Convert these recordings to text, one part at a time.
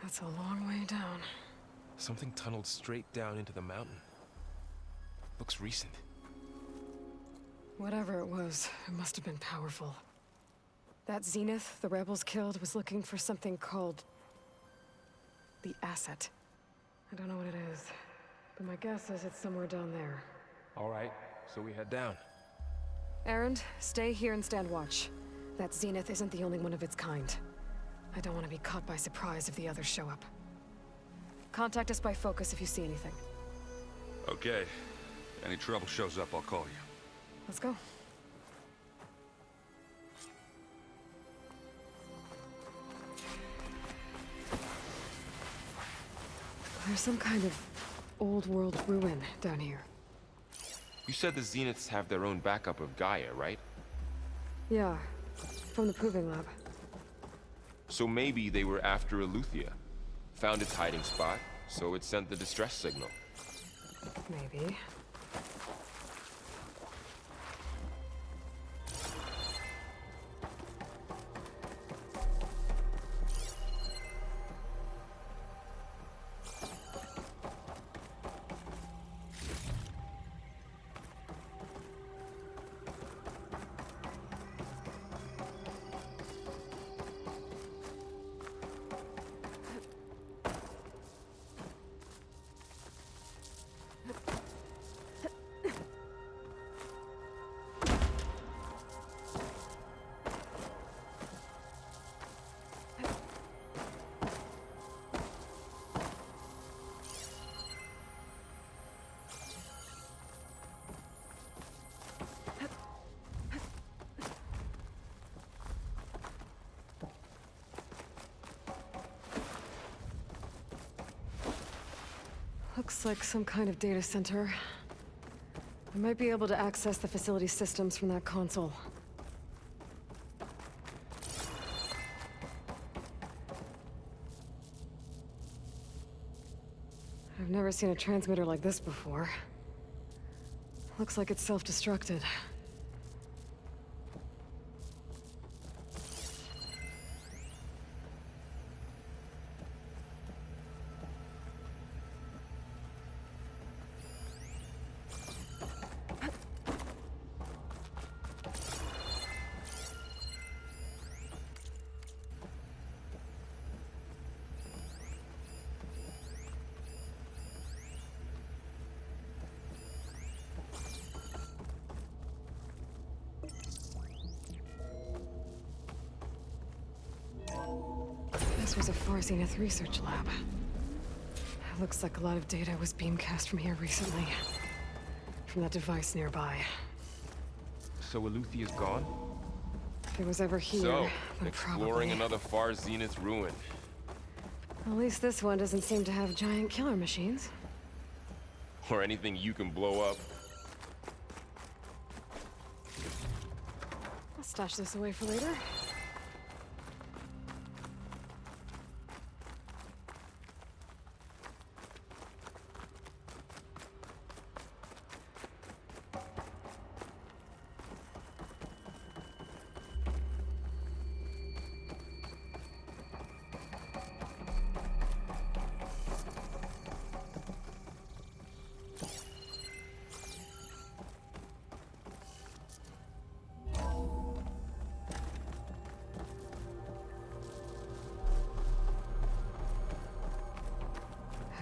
That's a long way down. Something tunneled straight down into the mountain. Looks recent. Whatever it was, it must have been powerful. That Zenith the rebels killed was looking for something called the asset. I don't know what it is, but my guess is it's somewhere down there. All right, so we head down. Erend, stay here and stand watch. That Zenith isn't the only one of its kind. I don't want to be caught by surprise if the others show up. Contact us by focus if you see anything. Okay. Any trouble shows up, I'll call you. Let's go. There's some kind of old world ruin down here. You said the Zeniths have their own backup of Gaia, right? Yeah, from the proving lab. So maybe they were after Eleuthia. Found its hiding spot, so it sent the distress signal. Maybe. Looks like some kind of data center. I might be able to access the facility systems from that console. I've never seen a transmitter like this before. Looks like it's self-destructed. This was a Far Zenith research lab. It looks like a lot of data was beamcast from here recently. From that device nearby. So Eleuthia's gone? If it was ever here, So, then exploring probably. another Far Zenith ruin. At least this one doesn't seem to have giant killer machines. Or anything you can blow up. I'll stash this away for later.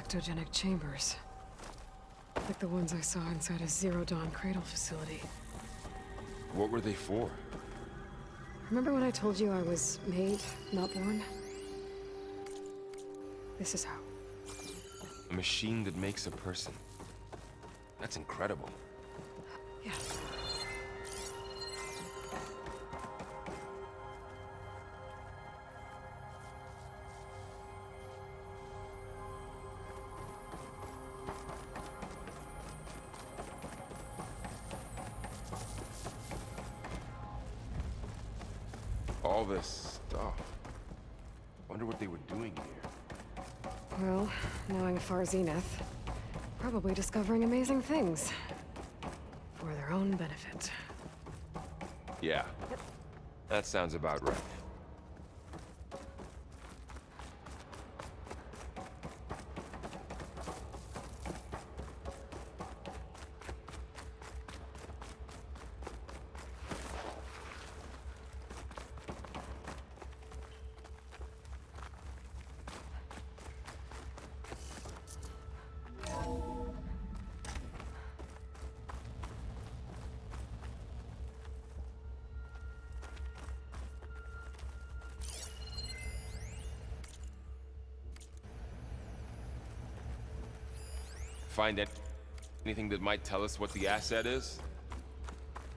Ectogenic chambers. Like the ones I saw inside a Zero Dawn cradle facility. What were they for? Remember when I told you I was made, not born? This is how. A machine that makes a person. That's incredible. Yeah. All this stuff. Wonder what they were doing here. Well, knowing Far Zenith, probably discovering amazing things. For their own benefit. Yeah. That sounds about right. Find anything that might tell us what the asset is?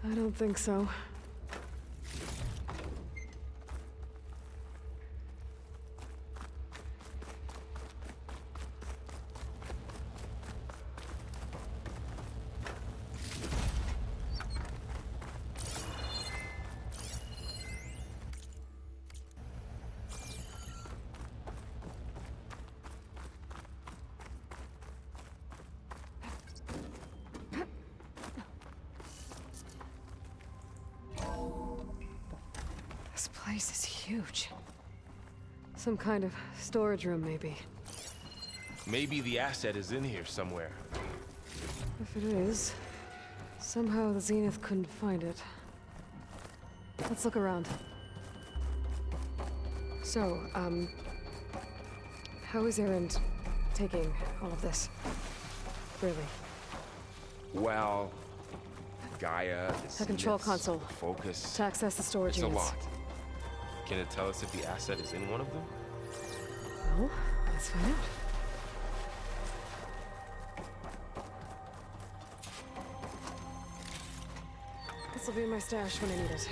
I don't think so. This place is huge. Some kind of storage room, maybe. Maybe the asset is in here somewhere. If it is, somehow the Zenith couldn't find it. Let's look around. So, how is Erend taking all of this? Really? Well, Gaia, The control console. Focus. To access the storage It's a units. lot. Can it tell us if the asset is in one of them? Well, let's find out. This'll be in my stash when I need it.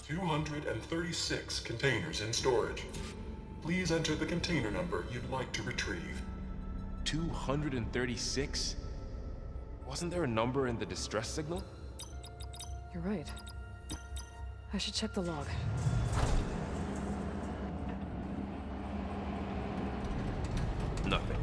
"236 containers in storage. Please enter the container number you'd like to retrieve." 236? Wasn't there a number in the distress signal? You're right. I should check the log. Nothing.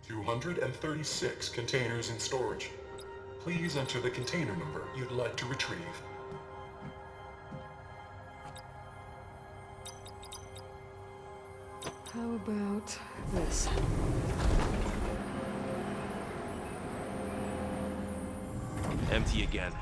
"236 containers in storage. Please enter the container number you'd like to retrieve." How about this? Empty again.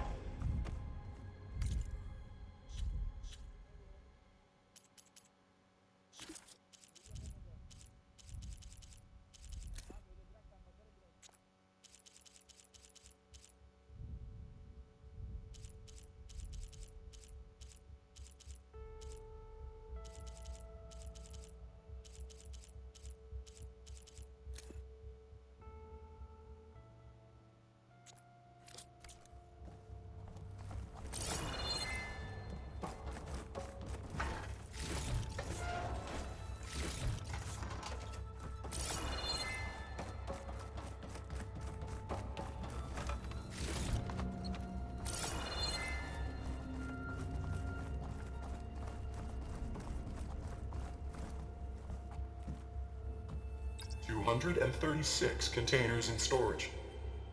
236 containers in storage.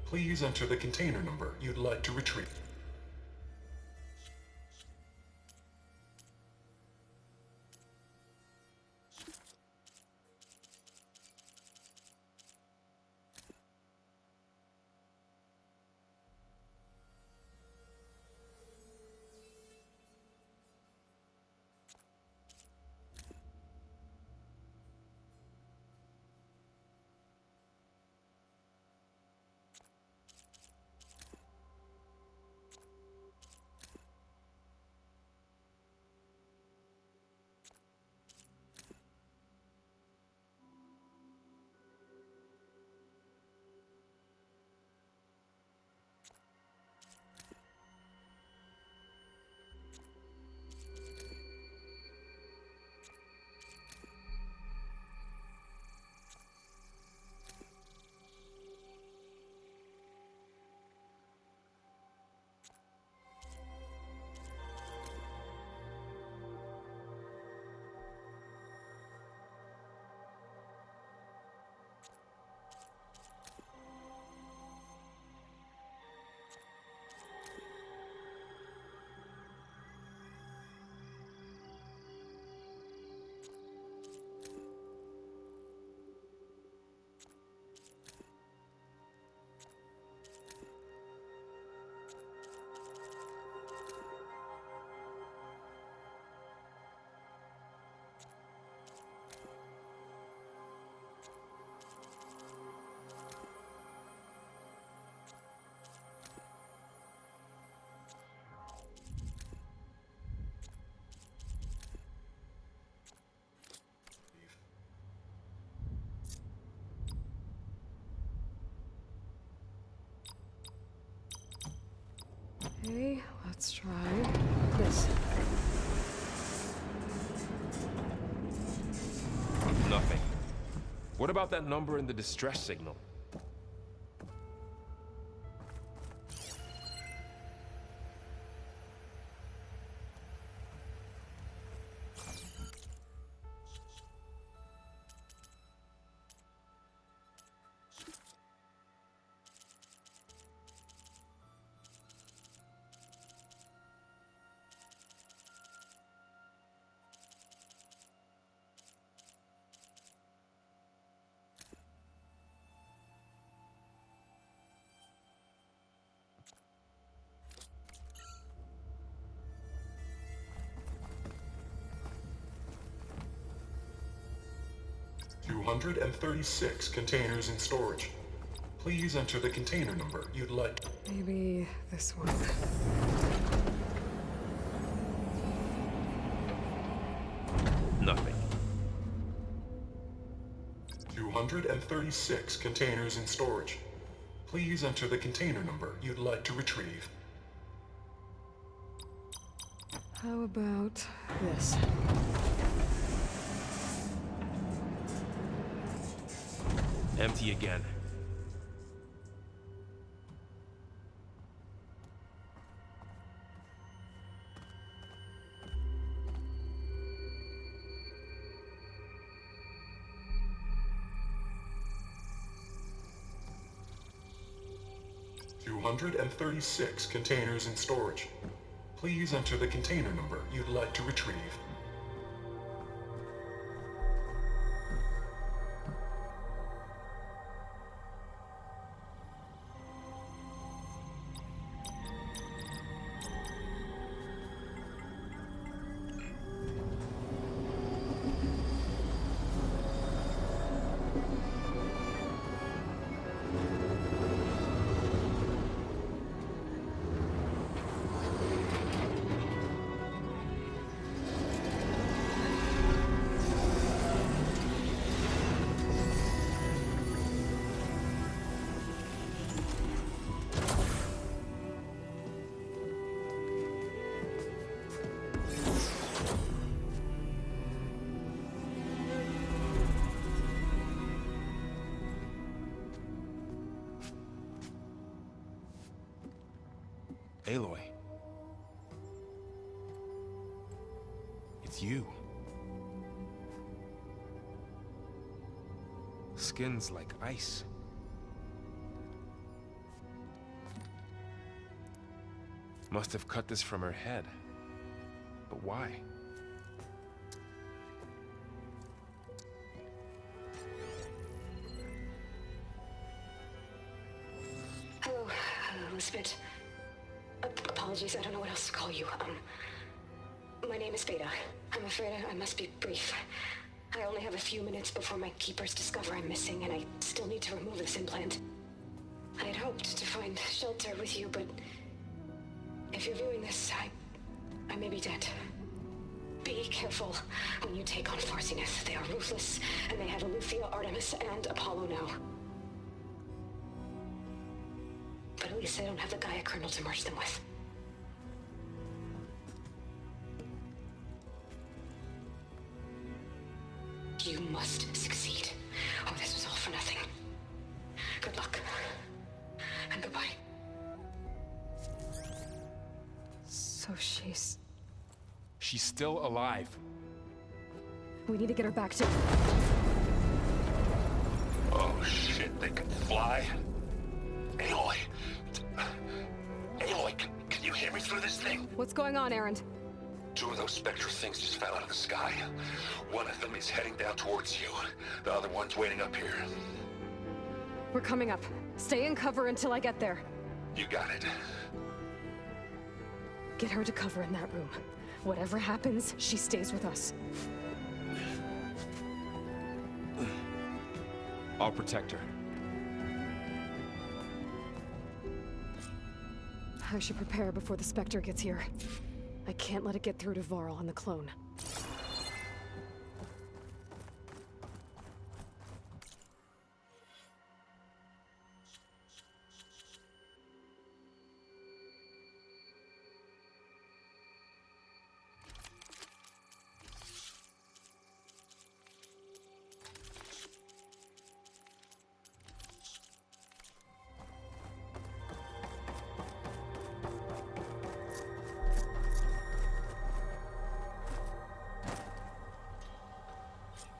Please enter the container number you'd like to retrieve. Okay, let's try this. Nothing. What about that number in the distress signal? Two 236 containers in storage. Please enter the container number you'd like. Maybe this one. Nothing. 236 containers in storage. Please enter the container number you'd like to retrieve. How about this? Empty again. Two 236 containers in storage. Please enter the container number you'd like to retrieve. Aloy. It's you. Skin's like ice. Must have cut this from her head. But why? Hello, Elizabeth. Apologies, I don't know what else to call you. My name is Beta. I'm afraid I must be brief. I only have a few minutes before my keepers discover I'm missing, and I still need to remove this implant. I had hoped to find shelter with you, but if you're viewing this, I may be dead. Be careful when you take on Far Zenith. They are ruthless, and they have Aletheia, Artemis, and Apollo now. But at least they don't have the Gaia kernel to merge them with. You must succeed, or this was all for nothing. Good luck. And goodbye. So she's still alive. We need to get her back to... Oh shit, they can fly? Aloy. Aloy, can you hear me through this thing? What's going on, Aaron? 2 of those spectral things just fell out of the sky. One of them is heading down towards you. The other one's waiting up here. We're coming up. Stay in cover until I get there. You got it. Get her to cover in that room. Whatever happens, she stays with us. I'll protect her. I should prepare before the Spectre gets here. I can't let it get through to Varl and the clone.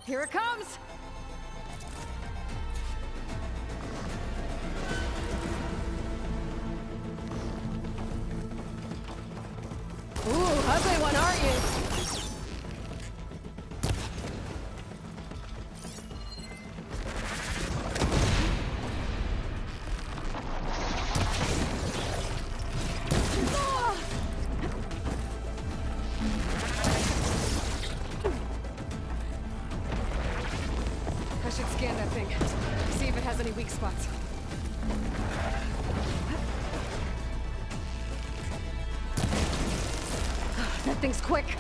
Here it comes! Ooh, ugly one, aren't you? I should scan that thing. See if it has any weak spots. That thing's quick.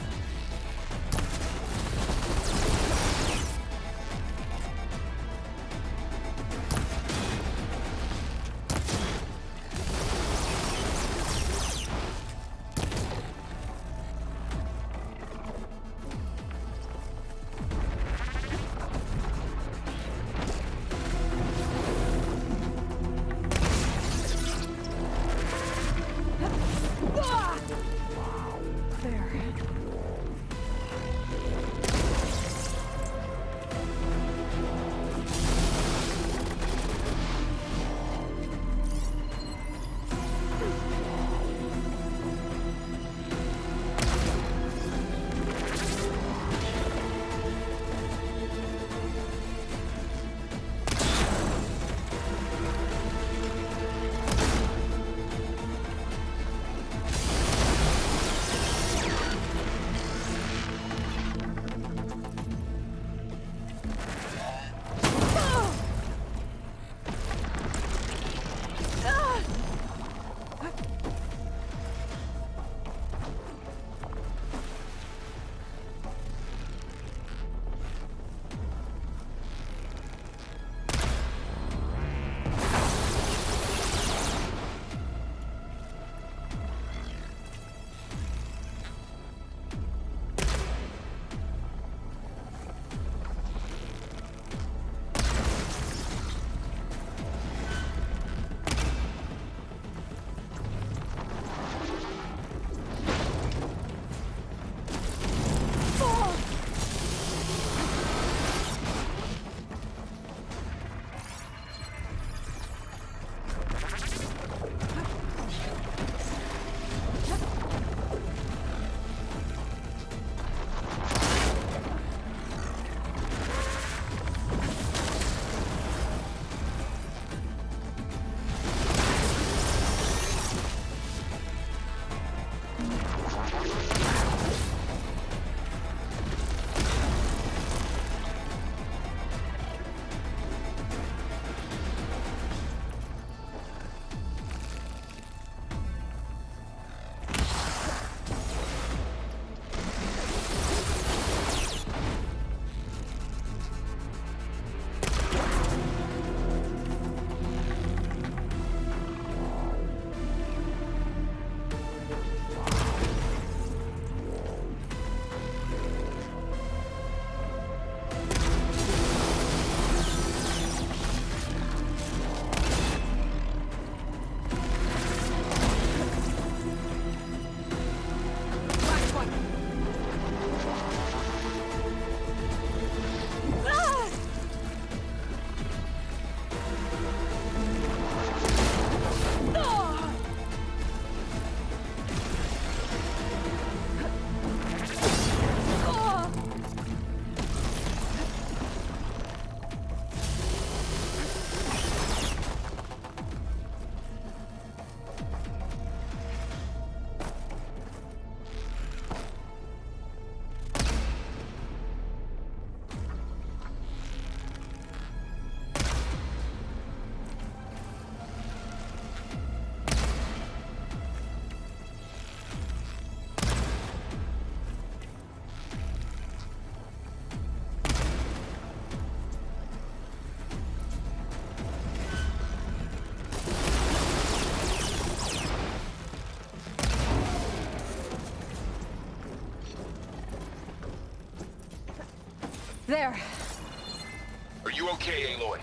There. There. Are you okay, Aloy?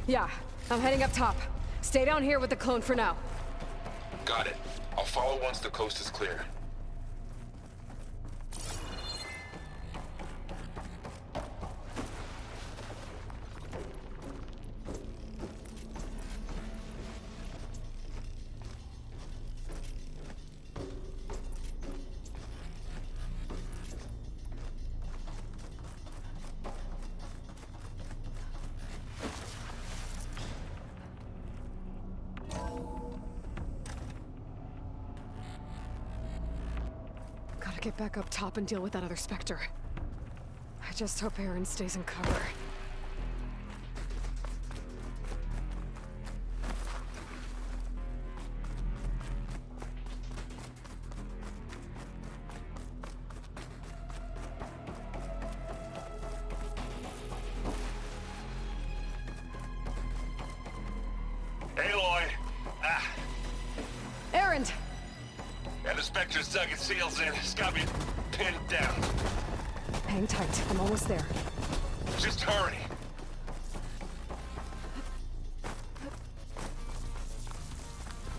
Yeah, I'm heading up top. Stay down here with the clone for now. Got it. I'll follow once the coast is clear. Gotta get back up top and deal with that other Spectre. I just hope Aaron stays in cover. Aloy! Ah, Aaron! and the Spectre's dug its seals in. It's got me pinned down. Hang tight, I'm almost there. Just hurry.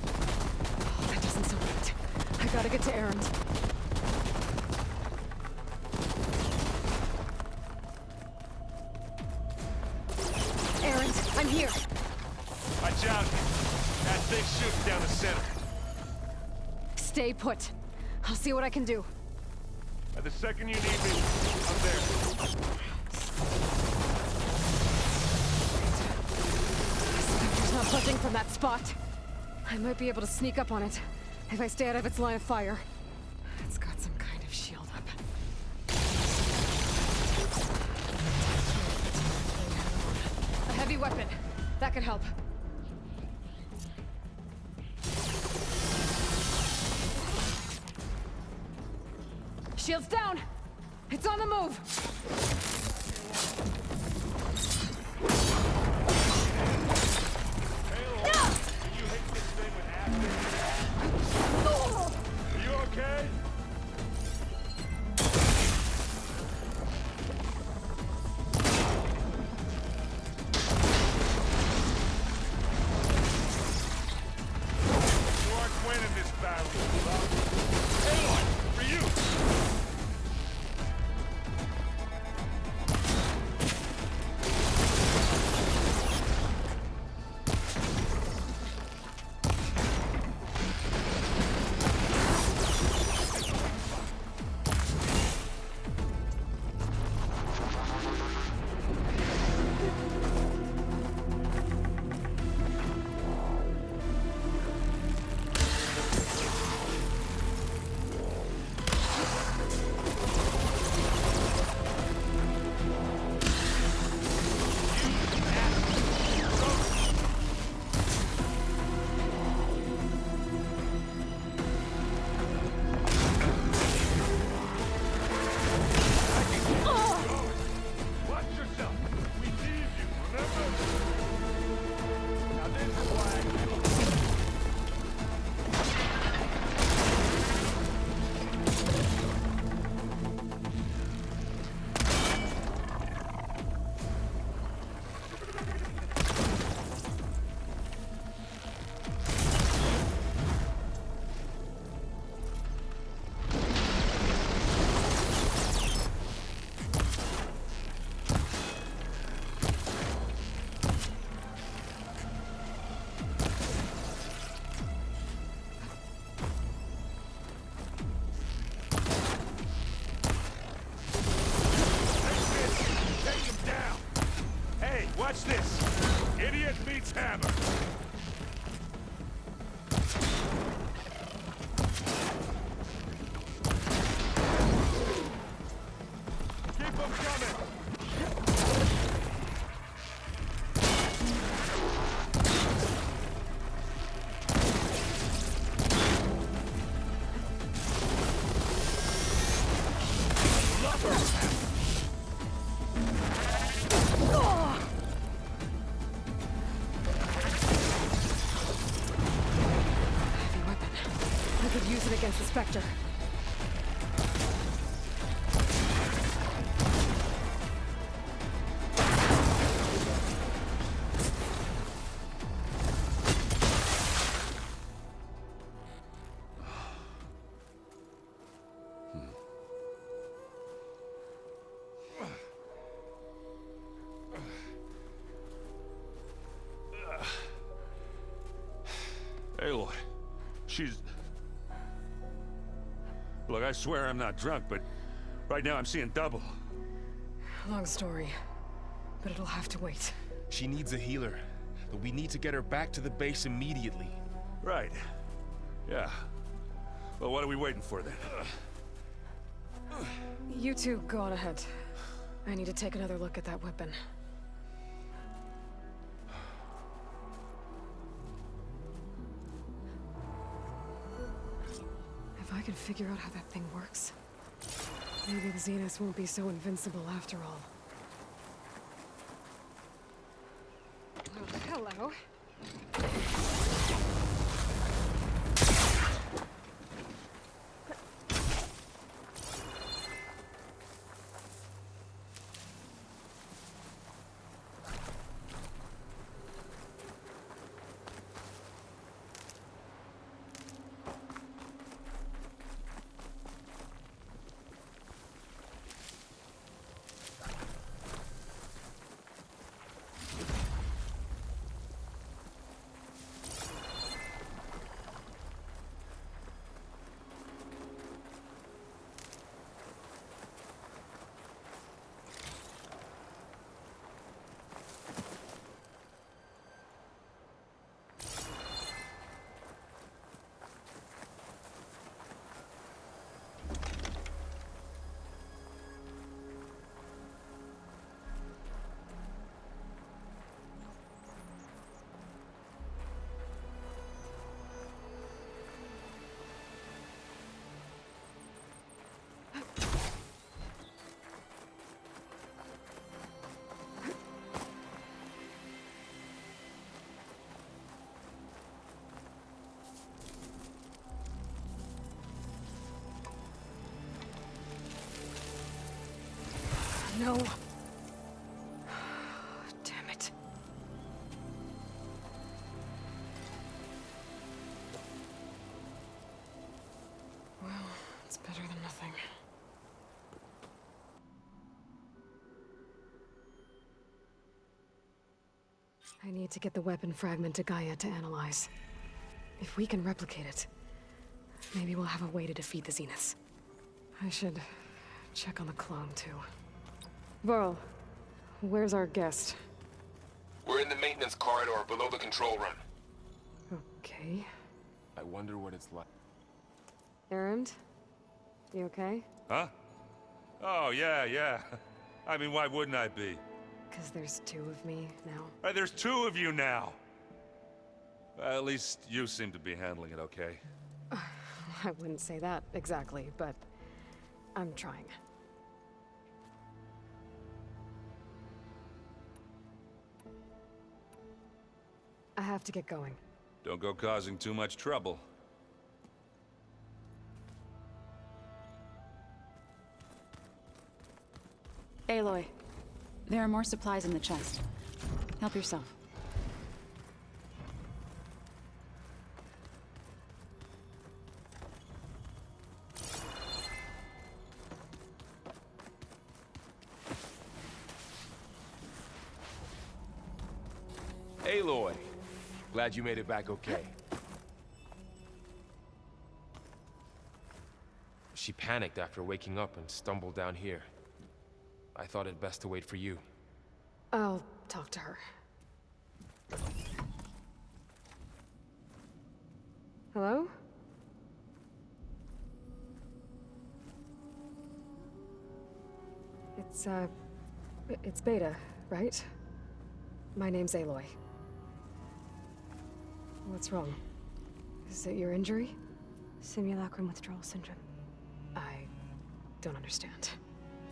Oh, that doesn't sound right. I gotta get to Aaron. Aaron, I'm here. Watch out. That thing's shooting down the center. Stay put. I'll see what I can do. The second you need me, I'm there. Spectre's not budging from that spot. I might be able to sneak up on it if I stay out of its line of fire. It's got some kind of shield up. A heavy weapon. That could help. Shield's down! It's on the move! Are you okay? You aren't winning this battle, love. Aloy, for you! Watch this. Idiot meets hammer. Keep them coming. Use it against the Spectre. Aloy, she's... Look, I swear I'm not drunk, but right now I'm seeing double. Long story, but it'll have to wait. She needs a healer, but we need to get her back to the base immediately. Right. Yeah. Well, what are we waiting for then? You two go on ahead. I need to take another look at that weapon. If I can figure out how that thing works, maybe the Zenith won't be so invincible after all. Oh, hello. No. Damn it. Well, it's better than nothing. I need to get the weapon fragment to Gaia to analyze. If we can replicate it, maybe we'll have a way to defeat the Zeniths. I should check on the clone, too. Varl, where's our guest? We're in the maintenance corridor below the control room. Okay. I wonder what it's like. Erend? You okay? Huh? Oh, yeah. I mean, why wouldn't I be? Because there's two of me now. There's two of you now! Well, at least you seem to be handling it okay. I wouldn't say that exactly, but I'm trying. I have to get going. Don't go causing too much trouble. Aloy, there are more supplies in the chest. Help yourself. Aloy! Glad you made it back okay. She panicked after waking up and stumbled down here. I thought it best to wait for you. I'll talk to her. Hello? It's Beta, right? My name's Aloy. What's wrong? Is it your injury? Simulacrum withdrawal syndrome. I don't understand.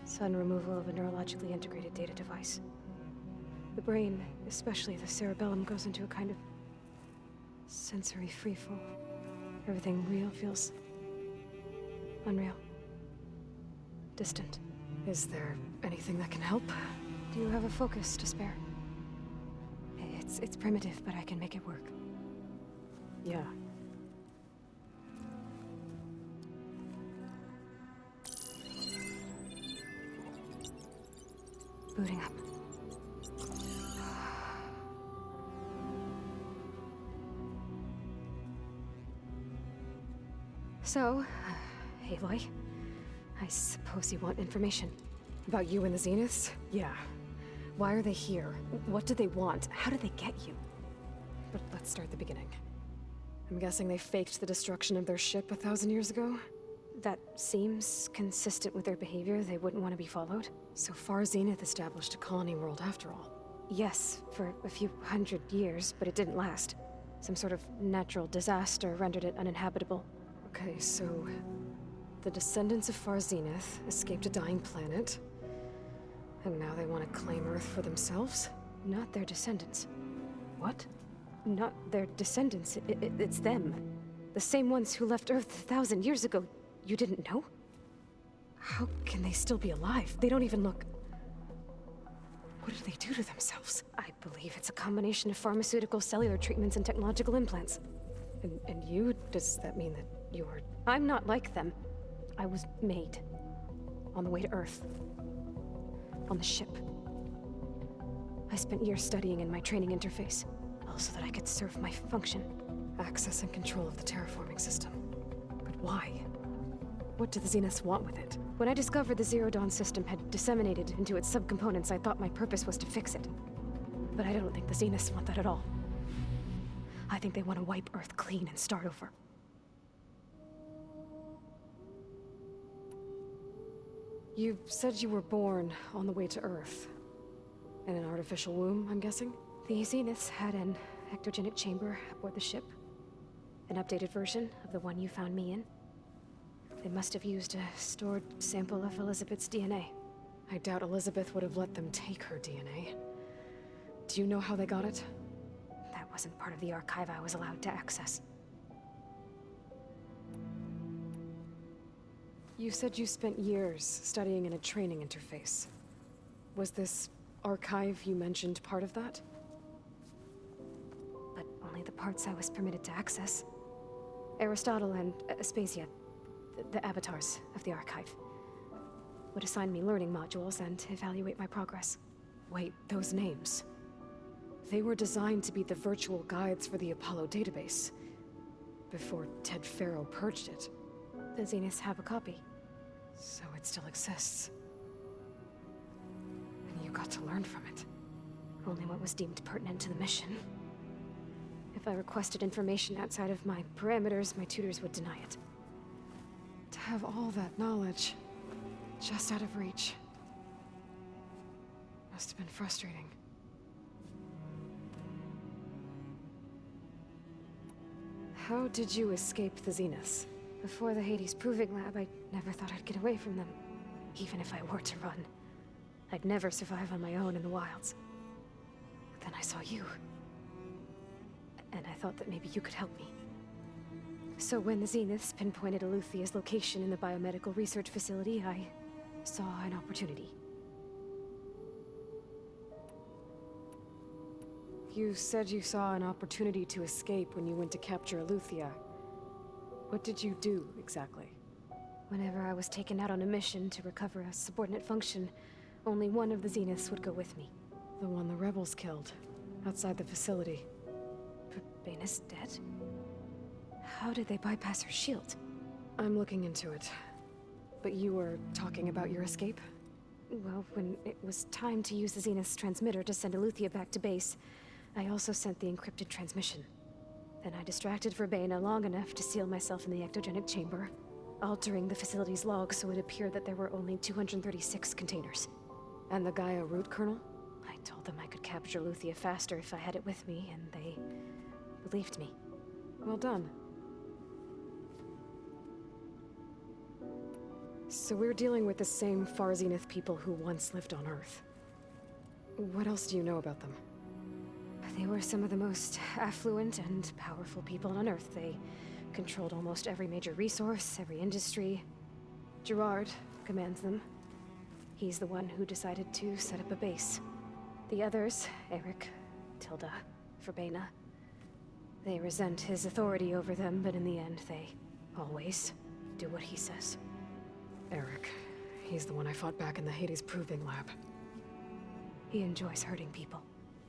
Sudden removal of a neurologically integrated data device. The brain, especially the cerebellum, goes into a kind of sensory freefall. Everything real feels unreal. Distant. Is there anything that can help? Do you have a focus to spare? It's primitive, but I can make it work. Yeah. Booting up. So, Aloy, I suppose you want information. About you and the Zeniths? Yeah. Why are they here? What do they want? How did they get you? But let's start at the beginning. I'm guessing they faked the destruction of their ship 1,000 years ago? That seems consistent with their behavior. They wouldn't want to be followed. So far, Zenith established a colony world after all. Yes, for a few hundred years, but it didn't last. Some sort of natural disaster rendered it uninhabitable. Okay, so the descendants of Far Zenith escaped a dying planet, and now they want to claim Earth for themselves? Not their descendants. What? Not their descendants. It's them. The same ones who left Earth 1,000 years ago. You didn't know? How can they still be alive? They don't even look... What did they do to themselves? I believe it's a combination of pharmaceutical, cellular treatments, and technological implants. And you? Does that mean that you're... I'm not like them. I was made. On the way to Earth. On the ship. I spent years studying in my training interface, all so that I could serve my function. Access and control of the terraforming system. But why? What do the Zeniths want with it? When I discovered the Zero Dawn system had disseminated into its subcomponents, I thought my purpose was to fix it. But I don't think the Zeniths want that at all. I think they want to wipe Earth clean and start over. You said you were born on the way to Earth. In an artificial womb, I'm guessing? The Zeniths had an ectogenic chamber aboard the ship. An updated version of the one you found me in. They must have used a stored sample of Elizabeth's DNA. I doubt Elizabeth would have let them take her DNA. Do you know how they got it? That wasn't part of the archive I was allowed to access. You said you spent years studying in a training interface. Was this archive you mentioned part of that? But only the parts I was permitted to access. Aristotle and Aspasia, the avatars of the archive, would assign me learning modules and evaluate my progress. Wait, those names. They were designed to be the virtual guides for the Apollo database. Before Ted Faro purged it. The Zeniths have a copy. So it still exists. And you got to learn from it. Only what was deemed pertinent to the mission. If I requested information outside of my parameters, my tutors would deny it. To have all that knowledge, just out of reach. Must have been frustrating. How did you escape the Zeniths? Before the Hades Proving Lab, I never thought I'd get away from them. Even if I were to run. I'd never survive on my own in the wilds. But then I saw you. And I thought that maybe you could help me. So when the Zeniths pinpointed Eluthia's location in the biomedical research facility, I saw an opportunity. You said you saw an opportunity to escape when you went to capture Eluthia. What did you do, exactly? Whenever I was taken out on a mission to recover a subordinate function, only one of the Zeniths would go with me. The one the rebels killed, outside the facility. Baina's dead? How did they bypass her shield? I'm looking into it. But you were talking about your escape? Well, when it was time to use the Zenith's transmitter to send Eluthia back to base, I also sent the encrypted transmission. Then I distracted Verbena long enough to seal myself in the ectogenic chamber, altering the facility's log so it appeared that there were only 236 containers. And the Gaia root kernel? I told them I could capture Eluthia faster if I had it with me, and they believed me. Well done. So we're dealing with the same Far Zenith people who once lived on Earth. What else do you know about them? They were some of the most affluent and powerful people on Earth. They controlled almost every major resource, every industry. Gerard commands them. He's the one who decided to set up a base. The others, Eric, Tilda, Verbena, they resent his authority over them, but in the end, they always do what he says. Eric. He's the one I fought back in the Hades Proving Lab. He enjoys hurting people.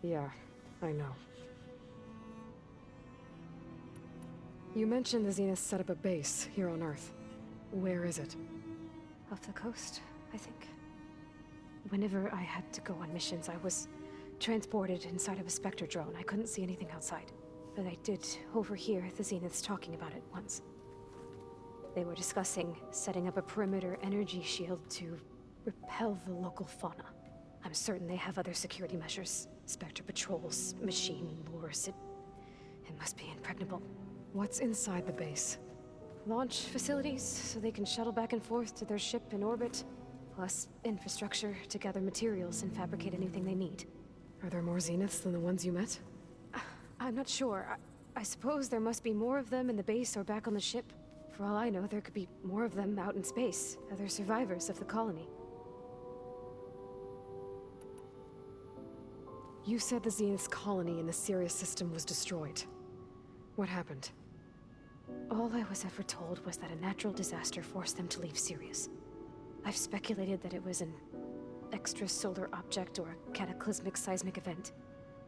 Yeah, I know. You mentioned the Zenith set up a base here on Earth. Where is it? Off the coast, I think. Whenever I had to go on missions, I was transported inside of a Spectre drone. I couldn't see anything outside. But I did overhear the Zeniths talking about it once. They were discussing setting up a perimeter energy shield to repel the local fauna. I'm certain they have other security measures. Spectre patrols, machine lures. It must be impregnable. What's inside the base? Launch facilities, so they can shuttle back and forth to their ship in orbit. Plus, infrastructure to gather materials and fabricate anything they need. Are there more Zeniths than the ones you met? I'm not sure. I suppose there must be more of them in the base or back on the ship. For all I know, there could be more of them out in space, other survivors of the colony. You said the Zenith's colony in the Sirius system was destroyed. What happened? All I was ever told was that a natural disaster forced them to leave Sirius. I've speculated that it was an extrasolar object or a cataclysmic seismic event.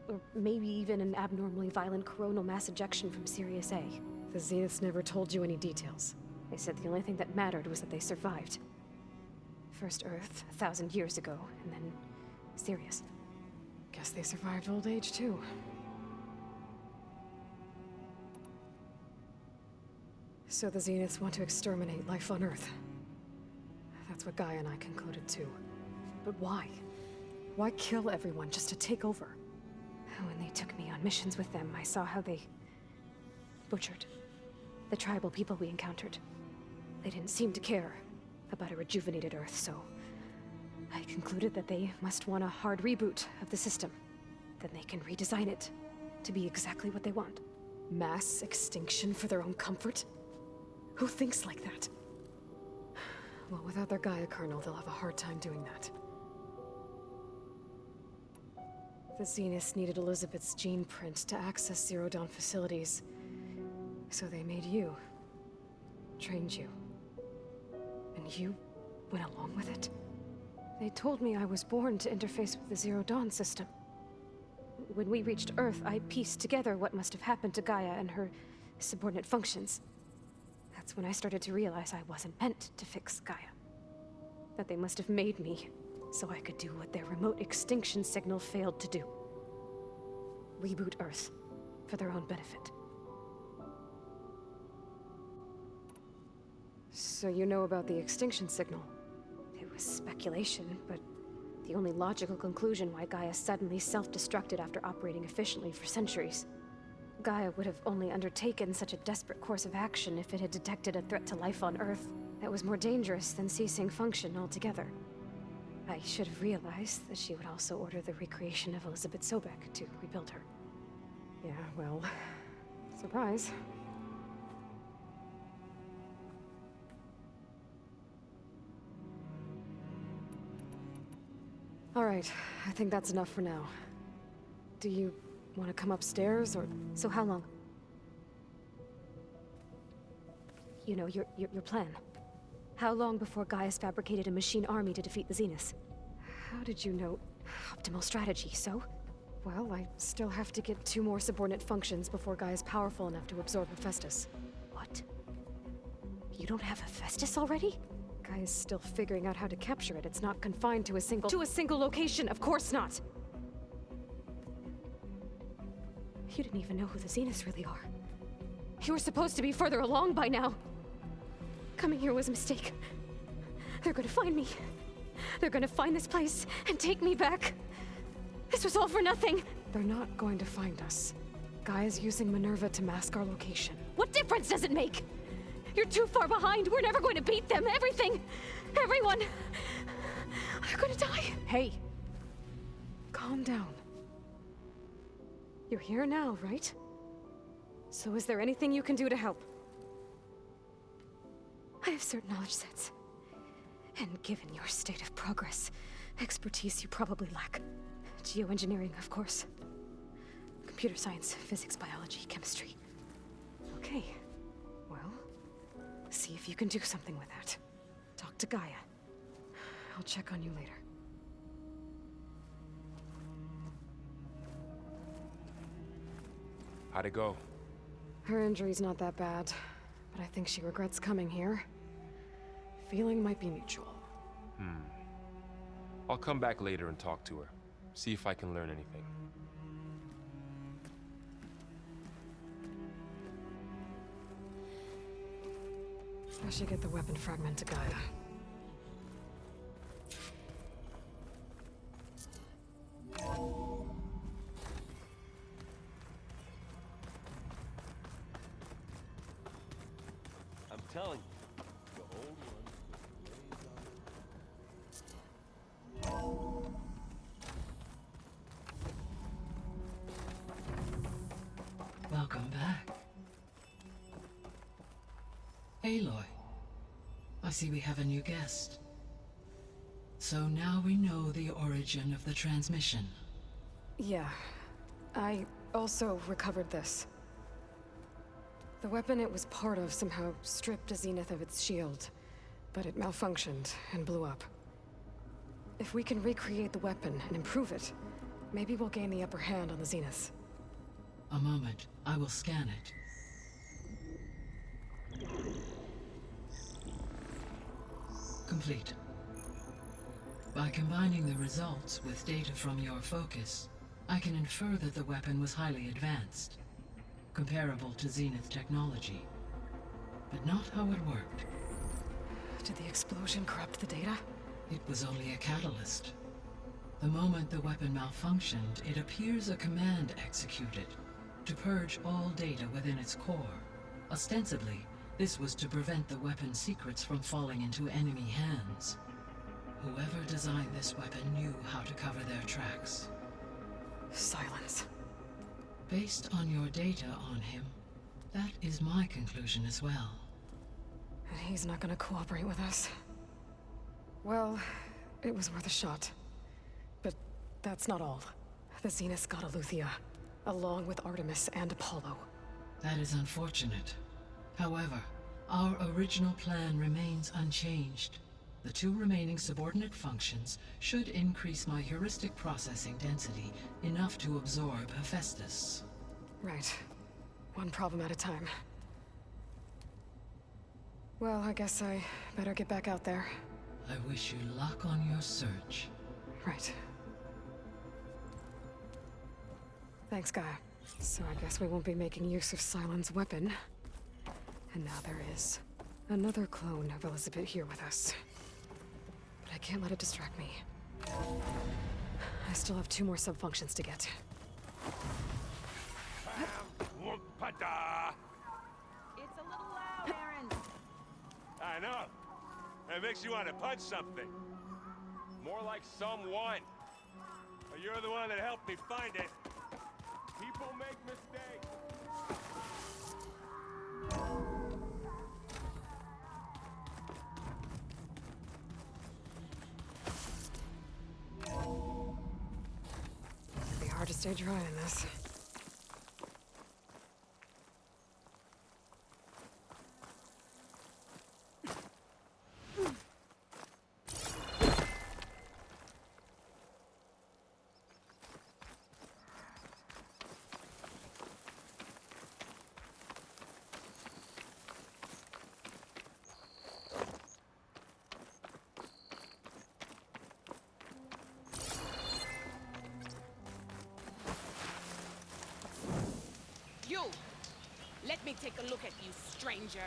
Or maybe even an abnormally violent coronal mass ejection from Sirius A. The Zeniths never told you any details. They said the only thing that mattered was that they survived. First Earth, 1,000 years ago, and then Sirius. Guess they survived old age, too. So the Zeniths want to exterminate life on Earth. That's what Gaia and I concluded, too. But why? Why kill everyone just to take over? When they took me on missions with them, I saw how they butchered the tribal people we encountered. They didn't seem to care about a rejuvenated Earth, so I concluded that they must want a hard reboot of the system. Then they can redesign it to be exactly what they want. Mass extinction for their own comfort? Who thinks like that? Well, without their Gaia kernel, they'll have a hard time doing that. The Zeniths needed Elizabeth's gene print to access Zero Dawn facilities. So they made you. Trained you. And you went along with it? They told me I was born to interface with the Zero Dawn system. When we reached Earth, I pieced together what must have happened to Gaia and her subordinate functions. That's when I started to realize I wasn't meant to fix Gaia. That they must have made me so I could do what their remote extinction signal failed to do. Reboot Earth for their own benefit. So you know about the extinction signal? It was speculation, but the only logical conclusion why Gaia suddenly self-destructed after operating efficiently for centuries. Gaia would have only undertaken such a desperate course of action if it had detected a threat to life on Earth that was more dangerous than ceasing function altogether. I should have realized that she would also order the recreation of Elizabeth Sobek to rebuild her. Yeah, well, surprise. All right, I think that's enough for now. Do you want to come upstairs, or... So how long? You know, your plan. How long before Gaia's fabricated a machine army to defeat the Zeniths? How did you know? Optimal strategy, so? Well, I still have to get 2 more subordinate functions before Gaia's powerful enough to absorb Hephaestus. What? You don't have Hephaestus already? Gaia's still figuring out how to capture it. It's not confined to a single... To a single location, of course not! You didn't even know who the Zeniths really are. You were supposed to be further along by now. Coming here was a mistake. They're gonna find me. They're gonna find this place and take me back. This was all for nothing. They're not going to find us. Gaia's using Minerva to mask our location. What difference does it make? You're too far behind. We're never going to beat them. Everything, everyone, they're gonna die. Hey, calm down. You're here now, right? So is there anything you can do to help? I have certain knowledge sets. And given your state of progress, expertise you probably lack. Geoengineering, of course. Computer science, physics, biology, chemistry. Okay. Well, see if you can do something with that. Talk to Gaia. I'll check on you later. How'd it go? Her injury's not that bad, but I think she regrets coming here. Feeling might be mutual. I'll come back later and talk to her. See if I can learn anything. I should get the weapon fragment to Gaia. I'm telling you, the old one. Welcome back. Aloy, I see we have a new guest. So now we know the origin of the transmission. Yeah. I also recovered this. The weapon it was part of somehow stripped Zenith of its shield, but it malfunctioned and blew up. If we can recreate the weapon and improve it, maybe we'll gain the upper hand on the Zenith. A moment, I will scan it. Complete. By combining the results with data from your focus, I can infer that the weapon was highly advanced, comparable to Zenith technology, but not how it worked. Did the explosion corrupt the data? It was only a catalyst. The moment the weapon malfunctioned, it appears a command executed to purge all data within its core. Ostensibly, this was to prevent the weapon's secrets from falling into enemy hands. Whoever designed this weapon knew how to cover their tracks. Silence. Based on your data on him, that is my conclusion as well. And he's not gonna cooperate with us. Well, it was worth a shot. But that's not all. The Zenith got Aletheia, along with Artemis and Apollo. That is unfortunate. However, our original plan remains unchanged. The two remaining subordinate functions should increase my heuristic processing density enough to absorb Hephaestus. Right. One problem at a time. Well, I guess I better get back out there. I wish you luck on your search. Right. Thanks, Gaia. So I guess we won't be making use of Cylon's weapon. And now there is another clone of Elizabeth here with us. But I can't let it distract me. I still have 2 more subfunctions to get. It's a little loud, Aaron. I know. It makes you want to punch something. More like someone. But you're the one that helped me find it. People make mistakes. It'll be hard to stay dry in this. You! Let me take a look at you, stranger.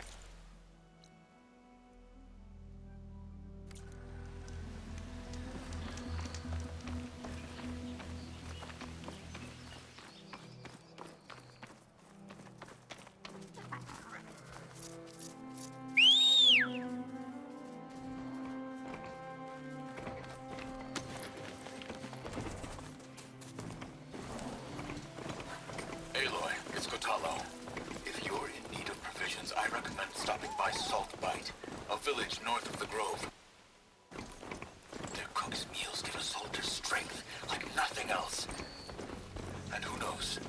Aloy, it's Kotalo. If you're in need of provisions, I recommend stopping by Salt Bite, a village north of the Grove. Their cook's meals give a soldier strength like nothing else. And who knows,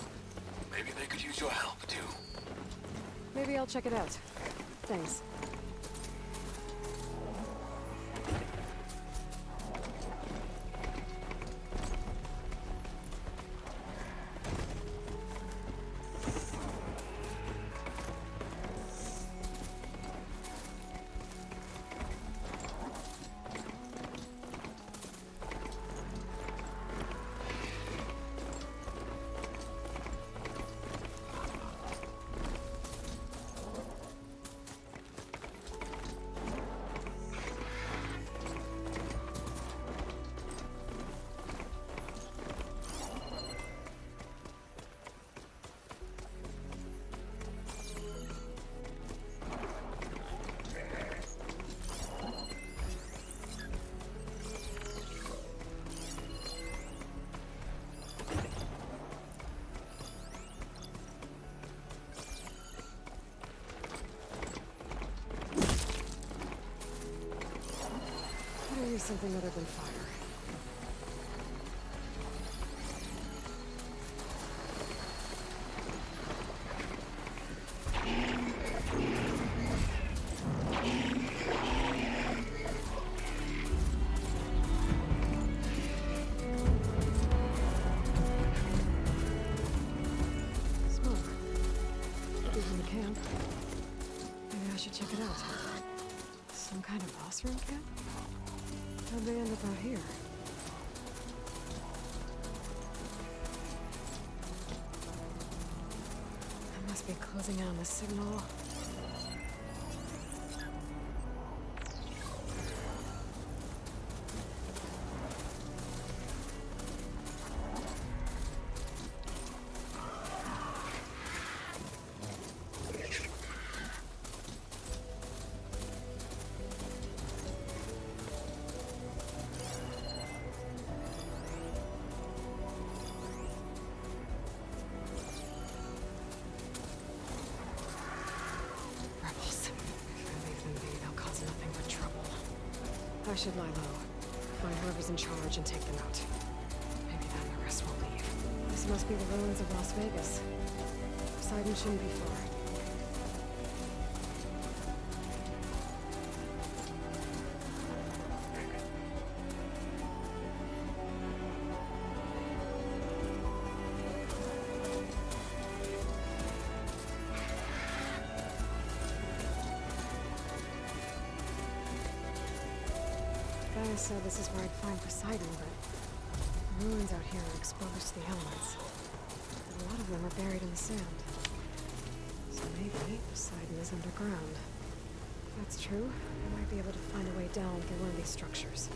maybe they could use your help too. Maybe I'll check it out. Thanks. something other than fire. Some kind of boss room camp? How'd they end up out here? I must be closing in on the signal. I should lie low. Find whoever's in charge and take them out. Maybe then the rest will leave. This must be the ruins of Las Vegas. Poseidon shouldn't be far. Gaia said this is where I'd find Poseidon, but the ruins out here are exposed to the elements. And a lot of them are buried in the sand. So maybe Poseidon is underground. If that's true, I might be able to find a way down through one of these structures.